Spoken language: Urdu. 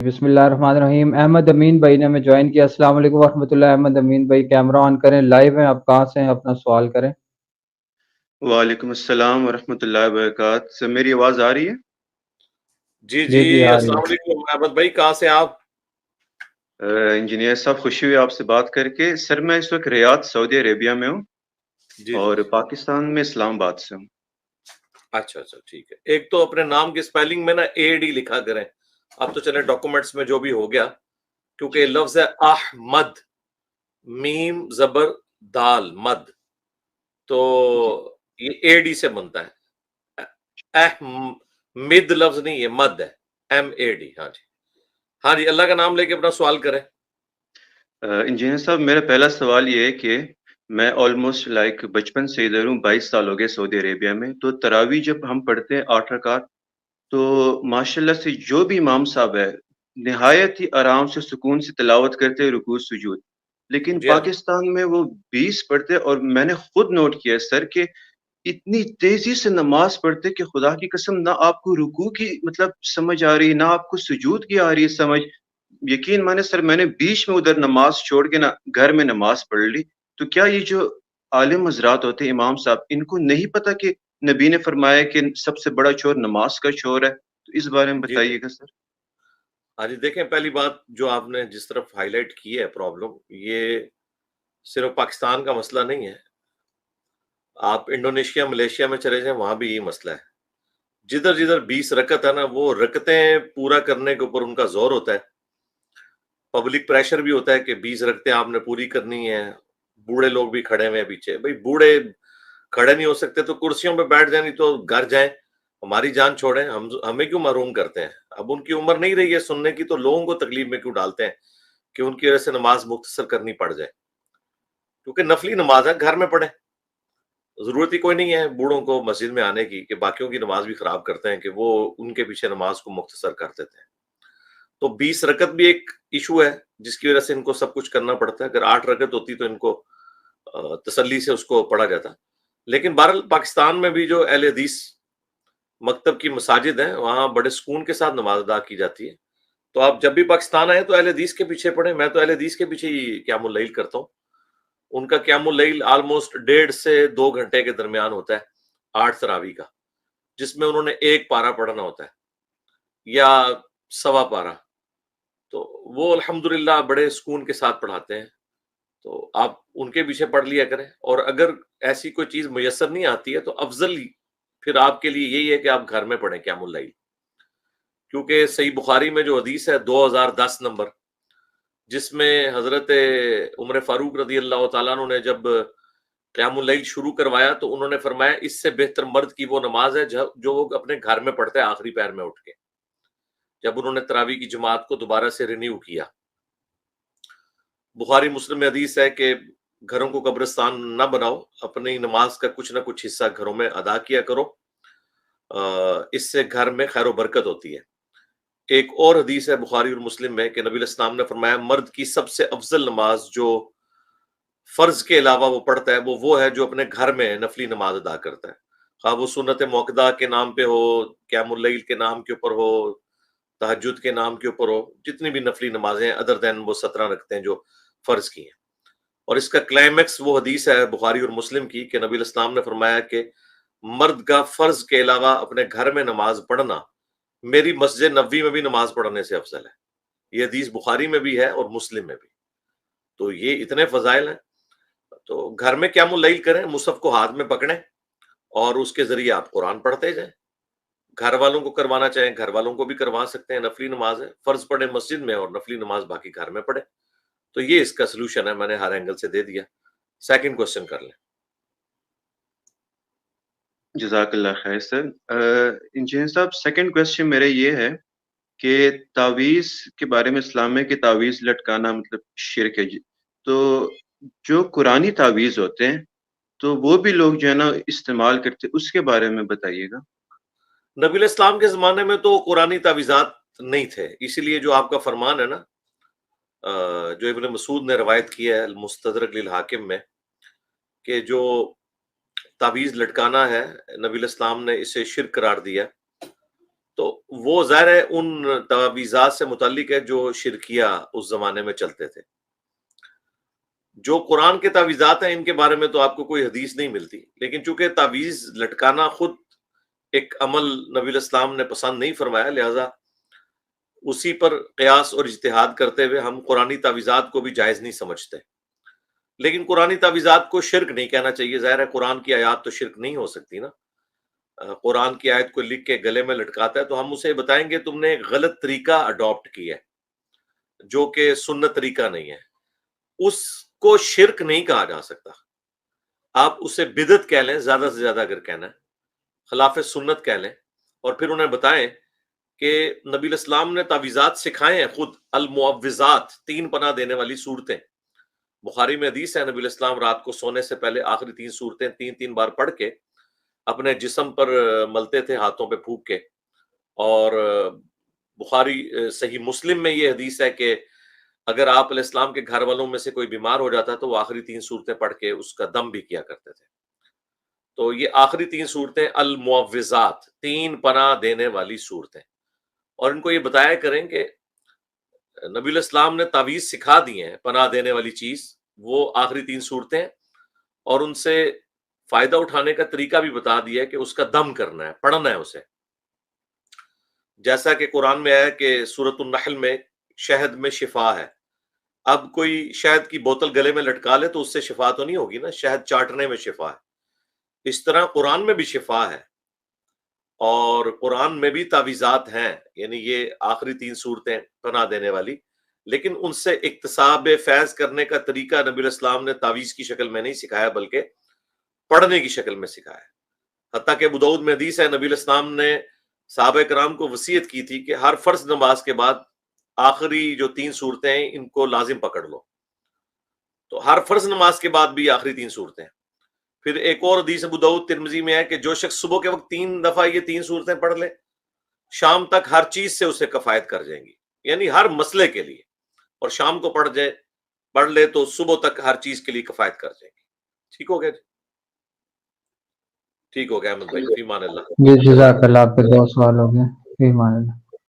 بسم اللہ الرحمن الرحیم۔ احمد امین بھائی نے ہمیں جوائن کیا۔ السلام علیکم ورحمۃ اللہ۔ احمد امین بھائی کیمرہ آن کریں، لائیو ہیں، آپ کہاں سے ہیں؟ اپنا سوال کریں۔ وعلیکم السلام ورحمۃ اللہ وبرکاتہ۔ سر میری آواز آ رہی ہے؟ جی جی جی آ رہی السلام ہے۔ علیکم احمد بھائی، کہاں سے آپ؟ انجینئر صاحب، خوشی ہوئی آپ سے بات کر کے۔ سر میں اس وقت ریاض سعودی عربیہ میں ہوں جی اور پاکستان میں اسلام آباد سے ہوں۔ اچھا ٹھیک ہے۔ ایک تو اپنے نام کی سپیلنگ میں نا اے ڈی لکھا کریں، اب تو چلے ڈاکومنٹس میں جو بھی ہو گیا، کیونکہ یہ لفظ ہے احمد، میم زبر دال مد، تو جی یہ اے ڈی سے بنتا ہے۔ احمد لفظ نہیں، یہ مد ہے، ایم اے ڈی۔ ہاں جی، اللہ کا نام لے کے اپنا سوال کریں۔ انجینئر صاحب، میرا پہلا سوال یہ ہے کہ میں آلموسٹ بچپن سے ادھر ہوں، 22 سال ہو گئے سعودی عربیہ میں۔ تو تراویح جب ہم پڑھتے ہیں 8 رکعت، تو ماشاءاللہ سے جو بھی امام صاحب ہے نہایت ہی آرام سے سکون سے تلاوت کرتے ہیں، رکوع سجود۔ لیکن جی ہاں جی، پاکستان میں وہ 20 پڑھتے، اور میں نے خود نوٹ کیا ہے سر کہ اتنی تیزی سے نماز پڑھتے کہ خدا کی قسم نہ آپ کو رکوع کی سمجھ آ رہی، نہ آپ کو سجود کی آ رہی ہے سمجھ۔ یقین مانے سر، میں نے بیچ میں ادھر نماز چھوڑ کے نا گھر میں نماز پڑھ لی۔ تو کیا یہ جو عالم حضرات ہوتے ہیں، امام صاحب، ان کو نہیں پتا کہ نبی نے فرمایا کہ سب سے بڑا چور نماز کا چور ہے؟ تو اس بارے میں جی بتائیے گا سر۔ ہاں جی، دیکھیں، پہلی بات جو آپ نے جس طرف ہائی لائٹ کی ہے پرابلم، یہ صرف پاکستان کا مسئلہ نہیں ہے، آپ انڈونیشیا ملیشیا میں چلے جائیں، وہاں بھی یہ مسئلہ ہے۔ جدھر جدھر 20 رکعت ہے نا، وہ رکعتیں پورا کرنے کے اوپر ان کا زور ہوتا ہے، پبلک پریشر بھی ہوتا ہے کہ 20 رکعتیں آپ نے پوری کرنی ہے۔ بوڑھے لوگ بھی کھڑے ہوئے ہیں پیچھے، بھائی بوڑھے کھڑے نہیں ہو سکتے تو کرسیوں پہ بیٹھ جائیں، نہیں تو گھر جائیں، ہماری جان چھوڑیں، ہمیں کیوں محروم کرتے ہیں؟ اب ان کی عمر نہیں رہی ہے سننے کی، تو لوگوں کو تکلیف میں کیوں ڈالتے ہیں کہ ان کی وجہ سے نماز مختصر کرنی پڑ جائے؟ کیونکہ نفلی نماز ہے، گھر میں پڑھیں، ضرورت ہی کوئی نہیں ہے بوڑھوں کو مسجد میں آنے کی، کہ باقیوں کی نماز بھی خراب کرتے ہیں کہ وہ ان کے پیچھے نماز کو مختصر کر دیتے ہیں۔ تو 20 رکعت بھی ایک ایشو ہے جس کی وجہ سے ان کو سب کچھ کرنا پڑتا ہے۔ اگر 8 رکعت ہوتی تو ان کو تسلی سے اس کو پڑھا جاتا۔ لیکن بہرحال پاکستان میں بھی جو اہل حدیث مکتب کی مساجد ہیں، وہاں بڑے سکون کے ساتھ نماز ادا کی جاتی ہے۔ تو آپ جب بھی پاکستان آئے تو اہل حدیث کے پیچھے پڑھیں۔ میں تو اہل حدیث کے پیچھے ہی قیام اللیل کرتا ہوں۔ ان کا قیام اللیل آلموسٹ 1.5 سے 2 گھنٹے کے درمیان ہوتا ہے 8 تراویح کا، جس میں انہوں نے 1 پارہ پڑھنا ہوتا ہے یا 1.25 پارہ۔ تو وہ الحمدللہ بڑے سکون کے ساتھ پڑھاتے ہیں، تو آپ ان کے پیچھے پڑھ لیا کریں۔ اور اگر ایسی کوئی چیز میسر نہیں آتی ہے تو افضل پھر آپ کے لیے یہی ہے کہ آپ گھر میں پڑھیں قیام اللیل، کیونکہ صحیح بخاری میں جو حدیث ہے 2010 نمبر، جس میں حضرت عمر فاروق رضی اللہ تعالیٰ عنہ نے جب قیام اللیل شروع کروایا تو انہوں نے فرمایا اس سے بہتر مرد کی وہ نماز ہے جو وہ اپنے گھر میں پڑھتا ہے آخری پہر میں اٹھ کے، جب انہوں نے تراویح کی جماعت کو دوبارہ سے رینیو کیا۔ بخاری مسلم میں حدیث ہے کہ گھروں کو قبرستان نہ بناؤ، اپنی نماز کا کچھ نہ کچھ حصہ گھروں میں ادا کیا کرو، اس سے گھر میں خیر و برکت ہوتی ہے۔ ایک اور حدیث ہے بخاری اور مسلم میں کہ نبی علیہ السلام نے فرمایا مرد کی سب سے افضل نماز جو فرض کے علاوہ وہ پڑھتا ہے وہ ہے جو اپنے گھر میں نفلی نماز ادا کرتا ہے، خواہ وہ سنت موقدہ کے نام پہ ہو، قیام اللیل کے نام کے اوپر ہو، تہجد کے نام کے اوپر ہو، جتنی بھی نفلی نمازیں ہیں ادر دین وہ 17 رکھتے ہیں جو فرض کی ہیں۔ اور اس کا کلائمیکس وہ حدیث ہے بخاری اور مسلم کی کہ نبی علیہ السلام نے فرمایا کہ مرد کا فرض کے علاوہ اپنے گھر میں نماز پڑھنا میری مسجد نبوی میں بھی نماز پڑھنے سے افضل ہے۔ یہ حدیث بخاری میں بھی ہے اور مسلم میں بھی۔ تو یہ اتنے فضائل ہیں، تو گھر میں قیام اللیل کریں، مصحف کو ہاتھ میں پکڑیں اور اس کے ذریعے آپ قرآن پڑھتے جائیں۔ گھر والوں کو کروانا چاہیں گھر والوں کو بھی کروا سکتے ہیں، نفلی نماز ہے، فرض پڑھیں مسجد میں اور نفلی نماز باقی گھر میں پڑھیں۔ تو یہ اس کا سلوشن ہے، میں نے ہر اینگل سے دے دیا۔ سیکنڈ کوسچن کر لیں۔ جزاک اللہ خیر سر۔ انجینئر صاحب، سیکنڈ کوشچن میرا یہ ہے کہ تعویذ کے بارے میں اسلام میں کہ تعویذ لٹکانا شرک ہے۔ تو جو قرآنی تعویذ ہوتے ہیں تو وہ بھی لوگ جو ہے نا استعمال کرتے، اس کے بارے میں بتائیے گا۔ نبی علیہ السلام کے زمانے میں تو قرآنی تعویذات نہیں تھے، اسی لیے جو آپ کا فرمان ہے نا، جو ابن مسعود نے روایت کیا ہے المستدرک للحاکم میں، کہ جو تعویذ لٹکانا ہے نبی علیہ السلام نے اسے شرک قرار دیا، تو وہ ظاہر ہے ان تعویذات سے متعلق ہے جو شرکیہ اس زمانے میں چلتے تھے. جو قرآن کے تعویذات ہیں ان کے بارے میں تو آپ کو کوئی حدیث نہیں ملتی، لیکن چونکہ تعویذ لٹکانا خود ایک عمل نبی الاسلام نے پسند نہیں فرمایا، لہذا اسی پر قیاس اور اجتہاد کرتے ہوئے ہم قرآنی تعویذات کو بھی جائز نہیں سمجھتے. لیکن قرآنی تعویذات کو شرک نہیں کہنا چاہیے، ظاہر ہے قرآن کی آیات تو شرک نہیں ہو سکتی نا. قرآن کی آیت کو لکھ کے گلے میں لٹکاتا ہے تو ہم اسے بتائیں گے تم نے ایک غلط طریقہ اڈاپٹ کیا ہے جو کہ سنت طریقہ نہیں ہے. اس کو شرک نہیں کہا جا سکتا. آپ اسے بدعت کہہ لیں زیادہ سے زیادہ اگر کہنا ہے، خلاف سنت کہہ لیں، اور پھر انہیں بتائیں کہ نبی الاسلام نے تعویذات سکھائے ہیں خود، المعوذات، 3 پناہ دینے والی صورتیں. بخاری میں حدیث ہے نبی الاسلام رات کو سونے سے پہلے آخری 3 صورتیں 3 بار پڑھ کے اپنے جسم پر ملتے تھے ہاتھوں پہ پھونک کے. اور بخاری صحیح مسلم میں یہ حدیث ہے کہ اگر آپ علیہ السلام کے گھر والوں میں سے کوئی بیمار ہو جاتا تو وہ آخری 3 صورتیں پڑھ کے اس کا دم بھی کیا کرتے تھے. تو یہ آخری 3 صورتیں المعوذات، 3 پناہ دینے والی صورتیں. اور ان کو یہ بتایا کریں کہ نبی الاسلام نے تعویذ سکھا دی ہیں پناہ دینے والی چیز، وہ آخری 3 صورتیں، اور ان سے فائدہ اٹھانے کا طریقہ بھی بتا دیا ہے کہ اس کا دم کرنا ہے، پڑھنا ہے اسے. جیسا کہ قرآن میں ہے کہ سورۃ النحل میں شہد میں شفا ہے. اب کوئی شہد کی بوتل گلے میں لٹکا لے تو اس سے شفا تو نہیں ہوگی نا، شہد چاٹنے میں شفا ہے. اس طرح قرآن میں بھی شفا ہے، اور قرآن میں بھی تعویذات ہیں، یعنی یہ آخری 3 صورتیں پناہ دینے والی، لیکن ان سے اکتساب فیض کرنے کا طریقہ نبی الاسلام نے تعویذ کی شکل میں نہیں سکھایا بلکہ پڑھنے کی شکل میں سکھایا. حتیٰ کہ ابو داؤد میں حدیث ہے نبی الاسلام نے صحابہ کرام کو وصیت کی تھی کہ ہر فرض نماز کے بعد آخری جو 3 صورتیں ہیں ان کو لازم پکڑ لو. تو ہر فرض نماز کے بعد بھی آخری 3 صورتیں. پھر ایک اور حدیث ابو داؤد ترمذی میں ہے کہ جو شخص صبح کے وقت 3 دفعہ یہ 3 صورتیں پڑھ لے، شام تک ہر چیز سے اسے کفایت کر جائیں گی، یعنی ہر مسئلے کے لیے. اور شام کو پڑھ لے تو صبح تک ہر چیز کے لیے کفایت کر جائیں گی. ٹھیک ہو گیا جی؟ ٹھیک ہو گیا احمد بھائی، فی امان اللہ. جی جزاک اللہ. آپ کے 2 سوال ہو گئے. فی امان اللہ.